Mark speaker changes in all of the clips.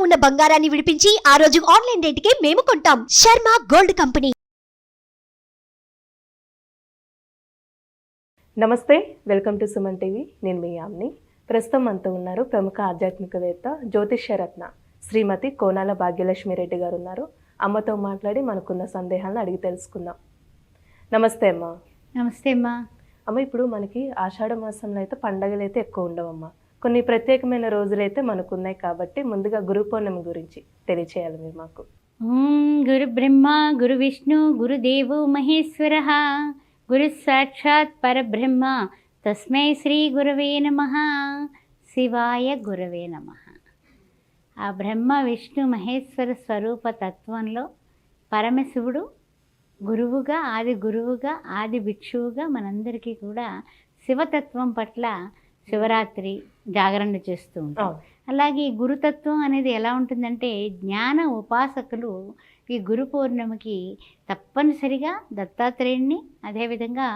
Speaker 1: ఉన్న బంగారాన్ని విడిపించి ఆ రోజు ఆన్లైన్ రేటుకే మేము కొంటాం. Sharma gold company.
Speaker 2: నమస్తే, వెల్కమ్ టు సుమన్ టీవీ. నేను మీ యామ్ని. ప్రస్తుతం మనతో ఉన్నారు ప్రముఖ ఆధ్యాత్మికవేత్త జ్యోతిష్యరత్న శ్రీమతి కోనాల భాగ్యలక్ష్మి రెడ్డి గారు ఉన్నారు. అమ్మతో మాట్లాడి మనకున్న సందేహాలను అడిగి తెలుసుకుందాం. నమస్తే అమ్మ.
Speaker 3: నమస్తే అమ్మా.
Speaker 2: అమ్మ, ఇప్పుడు మనకి ఆషాఢ మాసంలో అయితే పండగలు అయితే ఎక్కువ ఉండవమ్మా. కొన్ని ప్రత్యేకమైన రోజులైతే మనకు ఉన్నాయి కాబట్టి ముందుగా గురు పౌర్ణమి గురించి తెలియచేయాలి మీరు మాకు.
Speaker 3: గురు బ్రహ్మ గురు విష్ణు గురుదేవో మహేశ్వర గురు సాక్షాత్ పరబ్రహ్మ తస్మై శ్రీ గురవే నమః. శివాయ గురవే నమః. ఆ బ్రహ్మ విష్ణు మహేశ్వర స్వరూప తత్వంలో పరమశివుడు గురువుగా, ఆది గురువుగా, ఆది భిక్షువుగా మనందరికీ కూడా శివతత్వం పట్ల శివరాత్రి జాగరణ చేస్తూ ఉంటాం. అలాగే గురుతత్వం అనేది ఎలా ఉంటుందంటే, జ్ఞాన ఉపాసకులు ఈ గురు పౌర్ణమికి తప్పనిసరిగా దత్తాత్రేయుడిని, అదేవిధంగా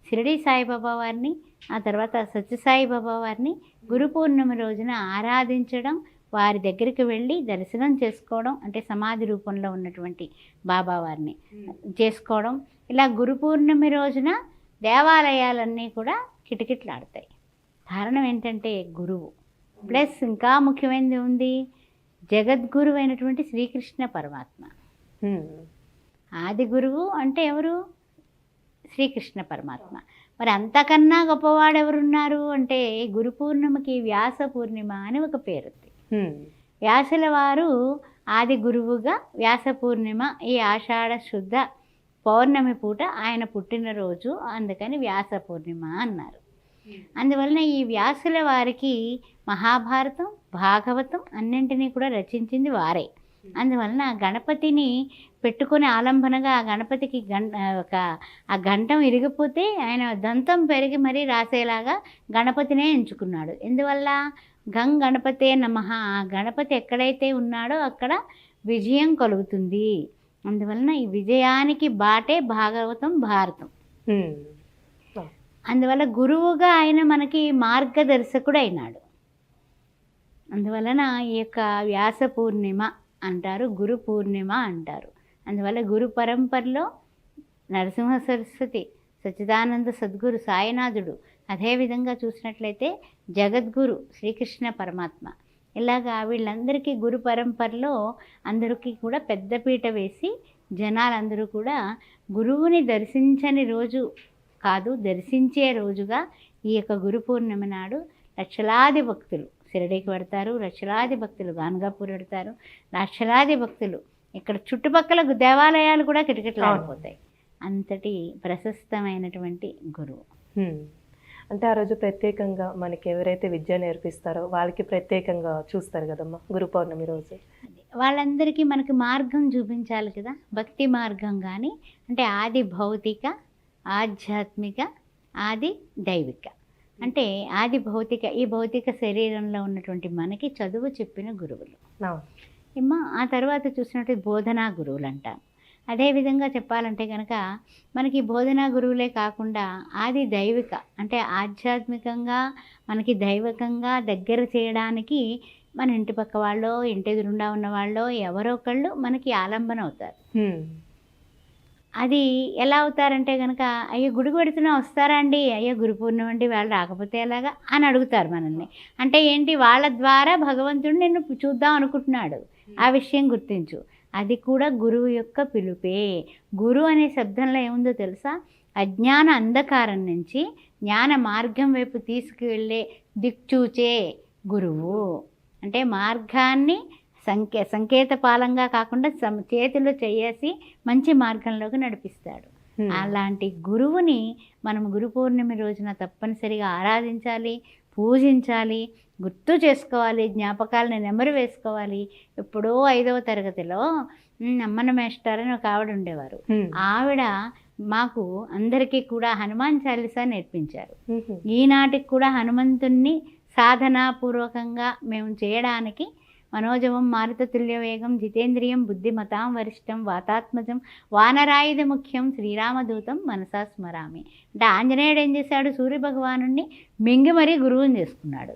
Speaker 3: షిరిడి సాయిబాబా వారిని, ఆ తర్వాత సత్యసాయిబాబా వారిని గురు పౌర్ణమి రోజున ఆరాధించడం, వారి దగ్గరికి వెళ్ళి దర్శనం చేసుకోవడం, అంటే సమాధి రూపంలో ఉన్నటువంటి బాబా వారిని చేసుకోవడం. ఇలా గురు పౌర్ణమి రోజున దేవాలయాలన్నీ కూడా కిటకిటలాడతాయి. కారణం ఏంటంటే గురువు ప్లస్ ఇంకా ముఖ్యమైనది ఉంది, జగద్గురువు అయినటువంటి శ్రీకృష్ణ పరమాత్మ. ఆది గురువు అంటే ఎవరు? శ్రీకృష్ణ పరమాత్మ. మరి అంతకన్నా గొప్పవాడు ఎవరున్నారు అంటే, గురు పూర్ణిమకి వ్యాస పూర్ణిమ అని ఒక పేరుంది. వ్యాసుల వారు ఆది గురువుగా, వ్యాస పూర్ణిమ ఈ ఆషాఢ శుద్ధ పౌర్ణమి పూట ఆయన పుట్టినరోజు, అందుకని వ్యాస పూర్ణిమ అన్నారు. అందువలన ఈ వ్యాసుల వారికి మహాభారతం, భాగవతం అన్నింటినీ కూడా రచించింది వారే. అందువలన గణపతిని పెట్టుకుని ఆలంబనగా ఆ గణపతికి ఆ గంటం ఇరిగిపోతే ఆయన దంతం పెరిగి మరీ రాసేలాగా గణపతినే ఎంచుకున్నాడు. ఎందువల్ల? గణపతే నమః. ఆ గణపతి ఎక్కడైతే ఉన్నాడో అక్కడ విజయం కలుగుతుంది. అందువలన ఈ విజయానికి బాటే భాగవతం, భారతం. అందువల్ల గురువుగా ఆయన మనకి మార్గదర్శకుడు అయినాడు. అందువలన ఈ యొక్క వ్యాస పూర్ణిమ అంటారు, గురు పూర్ణిమ అంటారు. అందువల్ల గురు పరంపరలో నరసింహ సరస్వతి, సచ్చిదానంద సద్గురు సాయినాథుడు, అదేవిధంగా చూసినట్లయితే జగద్గురు శ్రీకృష్ణ పరమాత్మ, ఇలాగా వీళ్ళందరికీ గురు పరంపరలో అందరికీ కూడా పెద్దపీట వేసి జనాలందరూ కూడా గురువుని దర్శించని రోజు కాదు, దర్శించే రోజుగా ఈ యొక్క గురు పూర్ణిమ నాడు లక్షలాది భక్తులు షిరిడీకి పెడతారు, లక్షలాది భక్తులు గాన్గాపూర్ పెడతారు, లక్షలాది భక్తులు ఇక్కడ చుట్టుపక్కల దేవాలయాలు కూడా కిటకిటలాడిపోతాయి. అంతటి ప్రశస్తమైనటువంటి గురువు.
Speaker 2: అంటే ఆ రోజు ప్రత్యేకంగా మనకి ఎవరైతే విద్య నేర్పిస్తారో వాళ్ళకి ప్రత్యేకంగా చూస్తారు కదమ్మా గురు పౌర్ణమి రోజు.
Speaker 3: వాళ్ళందరికీ మనకి మార్గం చూపించాలి కదా, భక్తి మార్గం. కానీ అంటే ఆది భౌతిక, ఆధ్యాత్మిక, ఆది దైవిక. అంటే ఆది భౌతిక, ఈ భౌతిక శరీరంలో ఉన్నటువంటి మనకి చదువు చెప్పిన గురువులు ఏమో. ఆ తర్వాత చూసినట్టు బోధనా గురువులు అంటాం. అదేవిధంగా చెప్పాలంటే కనుక మనకి బోధనా గురువులే కాకుండా ఆది దైవిక, అంటే ఆధ్యాత్మికంగా మనకి దైవికంగా దగ్గర చేయడానికి మన ఇంటి పక్క వాళ్ళు, ఇంటి ఎదురుండా ఉన్న వాళ్ళు ఎవరో ఒకళ్ళు మనకి ఆలంబన అవుతారు. అది ఎలా అవుతారంటే కనుక, అయ్యో గుడికి పెడుతున్నా వస్తారా అండి, అయ్యో గురు పూర్ణిమ అండి వాళ్ళు రాకపోతే ఎలాగా అని అడుగుతారు మనల్ని. అంటే ఏంటి, వాళ్ళ ద్వారా భగవంతుడు నిన్ను చూద్దాం అనుకుంటున్నాడు, ఆ విషయం గుర్తించు. అది కూడా గురువు యొక్క పిలుపే. గురు అనే శబ్దంలో ఏముందో తెలుసా? అజ్ఞాన అంధకారం నుంచి జ్ఞాన మార్గం వైపు తీసుకువెళ్ళే దిక్చూచే గురువు. అంటే మార్గాన్ని సంకేతపాలంగా కాకుండా చేతిలో చేసి మంచి మార్గంలోకి నడిపిస్తాడు. అలాంటి గురువుని మనం గురు పౌర్ణమి రోజున తప్పనిసరిగా ఆరాధించాలి, పూజించాలి, గుర్తు చేసుకోవాలి, జ్ఞాపకాలను నెమరు వేసుకోవాలి. ఎప్పుడో 5వ తరగతిలో అమ్మన మేస్టర్ అని ఒక ఆవిడ ఉండేవారు. ఆవిడ మాకు అందరికీ కూడా హనుమాన్ చాలీసా నేర్పించారు. ఈనాటికి కూడా హనుమంతుణ్ణి సాధనాపూర్వకంగా మేము చేయడానికి మనోజవం మారుతతుల్య వేగం జితేంద్రియం బుద్ధిమతాం వరిష్టం వాతాత్మజం వానరాయుధ ముఖ్యం శ్రీరామదూతం మనసా స్మరామి. అంటే ఆంజనేయుడు ఏం చేశాడు, సూర్యభగవానుణ్ణి మింగి మరీ గురువుని చేసుకున్నాడు.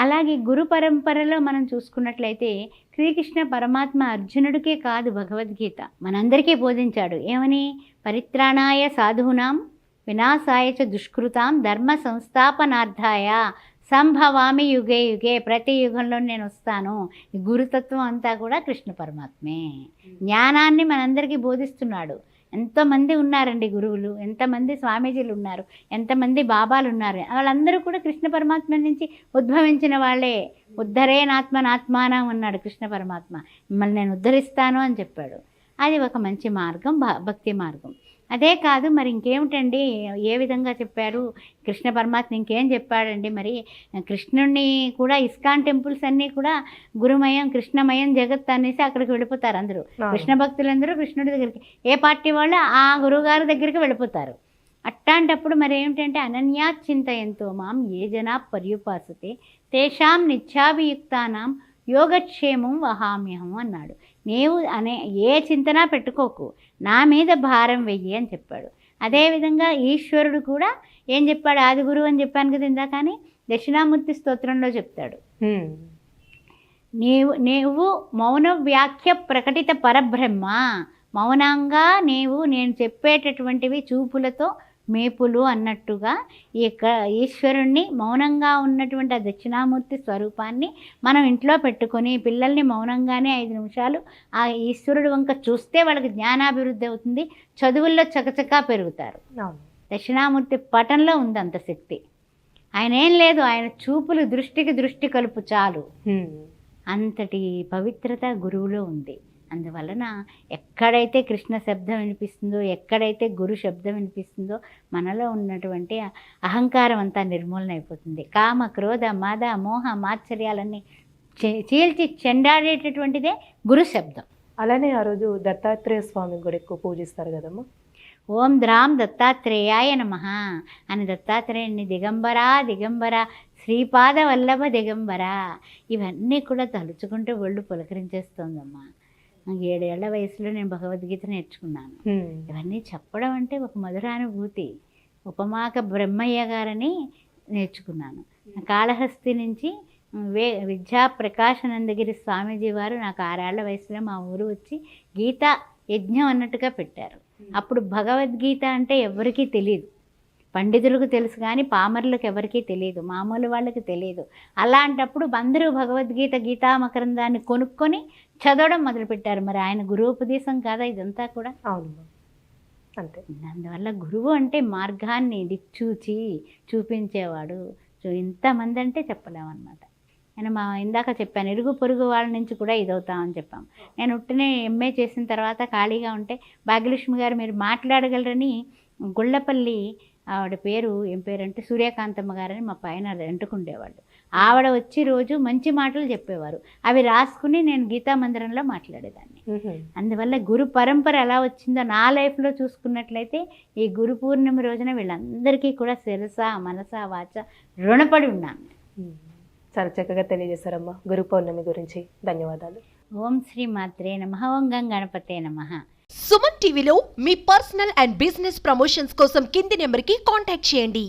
Speaker 3: అలాగే గురు పరంపరలో మనం చూసుకున్నట్లయితే శ్రీకృష్ణ పరమాత్మ అర్జునుడికే కాదు భగవద్గీత మనందరికీ బోధించాడు. ఏమని? పరిత్రాణాయ సాధూనాం వినాశాయ చ దుష్కృతాం ధర్మ సంస్థాపనార్థాయ సంభవామి యుగే యుగే. ప్రతి యుగంలో నేను వస్తాను. ఈ గురుతత్వం అంతా కూడా కృష్ణ పరమాత్మే. జ్ఞానాన్ని మనందరికీ బోధిస్తున్నాడు. ఎంతోమంది ఉన్నారండి గురువులు, ఎంతమంది స్వామీజీలు ఉన్నారు, ఎంతమంది బాబాలు ఉన్నారు. వాళ్ళందరూ కూడా కృష్ణ పరమాత్మ నుంచి ఉద్భవించిన వాళ్ళే. ఉద్ధరేనాత్మనాత్మానం అన్నాడు కృష్ణ పరమాత్మ. మిమ్మల్ని నేను ఉద్ధరిస్తాను అని చెప్పాడు. అది ఒక మంచి మార్గం, భక్తి మార్గం. అదే కాదు మరి ఇంకేమిటండి, ఏ విధంగా చెప్పారు కృష్ణ పరమాత్మ? ఇంకేం చెప్పాడండి మరి? కృష్ణుడిని కూడా ఇస్కాన్ టెంపుల్స్ అన్నీ కూడా గురుమయం కృష్ణమయం జగత్ అనేసి అక్కడికి వెళ్ళిపోతారు అందరూ. కృష్ణ భక్తులందరూ కృష్ణుడి దగ్గరికి, ఏ పార్టీ వాళ్ళు ఆ గురువుగారి దగ్గరికి వెళ్ళిపోతారు. అట్లాంటప్పుడు మరి ఏమిటంటే అనన్యాత్ చింతయంతో మాం ఏ జనా పర్యుపాసతే తేషాం నిత్యాభియుక్తానాం యోగక్షేమం వహామ్యహం అన్నాడు. నీవు ఏ చింతన పెట్టుకోకు, నా మీద భారం వెయ్యి అని చెప్పాడు. అదేవిధంగా ఈశ్వరుడు కూడా ఏం చెప్పాడు? ఆది గురువు అని చెప్పాను కదా ఇందా, కానీ దక్షిణామూర్తి స్తోత్రంలో చెప్తాడు, నీవు మౌన వ్యాఖ్య ప్రకటిత పరబ్రహ్మ. మౌనంగా నేను చెప్పేటటువంటివి చూపులతో మేపులు అన్నట్టుగా ఈ ఈశ్వరుణ్ణి మౌనంగా ఉన్నటువంటి ఆ దక్షిణామూర్తి స్వరూపాన్ని మనం ఇంట్లో పెట్టుకొని పిల్లల్ని మౌనంగానే 5 నిమిషాలు ఆ ఈశ్వరుడు వంక చూస్తే వాళ్ళకి జ్ఞానాభివృద్ధి అవుతుంది, చదువుల్లో చకచకా పెరుగుతారు. దక్షిణామూర్తి పటంలో ఉంది అంత శక్తి. ఆయన ఏం లేదు, ఆయన చూపులు దృష్టి కలుపు చాలు. అంతటి పవిత్రత గురువులో ఉంది. అందువలన ఎక్కడైతే కృష్ణ శబ్దం వినిపిస్తుందో, ఎక్కడైతే గురు శబ్దం వినిపిస్తుందో మనలో ఉన్నటువంటి అహంకారం అంతా నిర్మూలన అయిపోతుంది. కామ క్రోధ మద మోహ మాత్సర్యాలన్నీ చీల్చి చెండాడేటటువంటిదే గురు శబ్దం.
Speaker 2: అలానే ఆ రోజు దత్తాత్రేయ స్వామి కూడా ఎక్కువ పూజిస్తారు కదమ్మా.
Speaker 3: ఓం ద్రాం దత్తాత్రేయాయ నమః అని దత్తాత్రేయుని దిగంబర శ్రీపాద వల్లభ దిగంబర ఇవన్నీ కూడా తలుచుకుంటూ ఒళ్ళు పులకరించేస్తోందమ్మా. 7 ఏళ్ల వయసులో నేను భగవద్గీత నేర్చుకున్నాను. ఇవన్నీ చెప్పడం అంటే ఒక మధురానుభూతి. ఉపమాక బ్రహ్మయ్య గారని నేర్చుకున్నాను. కాళహస్తి నుంచి విద్యా ప్రకాశానందగిరి స్వామీజీ వారు నాకు 6 ఏళ్ల వయసులో మా ఊరు వచ్చి గీతా యజ్ఞం అన్నట్టుగా పెట్టారు. అప్పుడు భగవద్గీత అంటే ఎవరికీ తెలియదు. పండితులకు తెలుసు కానీ పామరులకు ఎవరికీ తెలియదు, మామూలు వాళ్ళకి తెలియదు. అలాంటప్పుడు అందరూ భగవద్గీత గీతామకరందాన్ని కొనుక్కొని చదవడం మొదలుపెట్టారు. మరి ఆయన గురువుపదేశం కాదా ఇదంతా కూడా?
Speaker 2: అవును, అంతే.
Speaker 3: అందువల్ల గురువు అంటే మార్గాన్ని దిక్చూచి చూపించేవాడు. ఇంతమంది అంటే చెప్పలేమన్నమాట. నేను ఇందాక చెప్పాను, ఇరుగు పొరుగు వాళ్ళ నుంచి కూడా ఇదవుతామని చెప్పాము. నేను ఉట్టినే ఎంఏ చేసిన తర్వాత ఖాళీగా ఉంటే భాగ్యలక్ష్మి గారు మీరు మాట్లాడగలరని గుళ్ళపల్లి ఆవిడ పేరు ఏం పేరంటే సూర్యకాంతమ్మ గారని మా పైన రెంటుకుండేవాళ్ళు. ఆవిడ వచ్చి రోజు మంచి మాటలు చెప్పేవారు. అవి రాసుకుని నేను గీతా మందిరంలో మాట్లాడేదాన్ని. అందువల్ల గురు పరంపర ఎలా వచ్చిందో నా లైఫ్లో చూసుకున్నట్లయితే ఈ గురు పూర్ణిమ రోజున వీళ్ళందరికీ కూడా శిరస మనస వాచ రుణపడి ఉన్నాను.
Speaker 2: చాలా చక్కగా తెలియజేశారమ్మా గురు పౌర్ణమి గురించి. ధన్యవాదాలు.
Speaker 3: ఓం శ్రీ మాత్రే నమః. ఓం గం గణపతే నమః.
Speaker 1: సుమన్ టీవీలో మీ పర్సనల్ అండ్ బిజినెస్ ప్రమోషన్స్ కోసం కింది నెంబర్కి కాంటాక్ట్ చేయండి.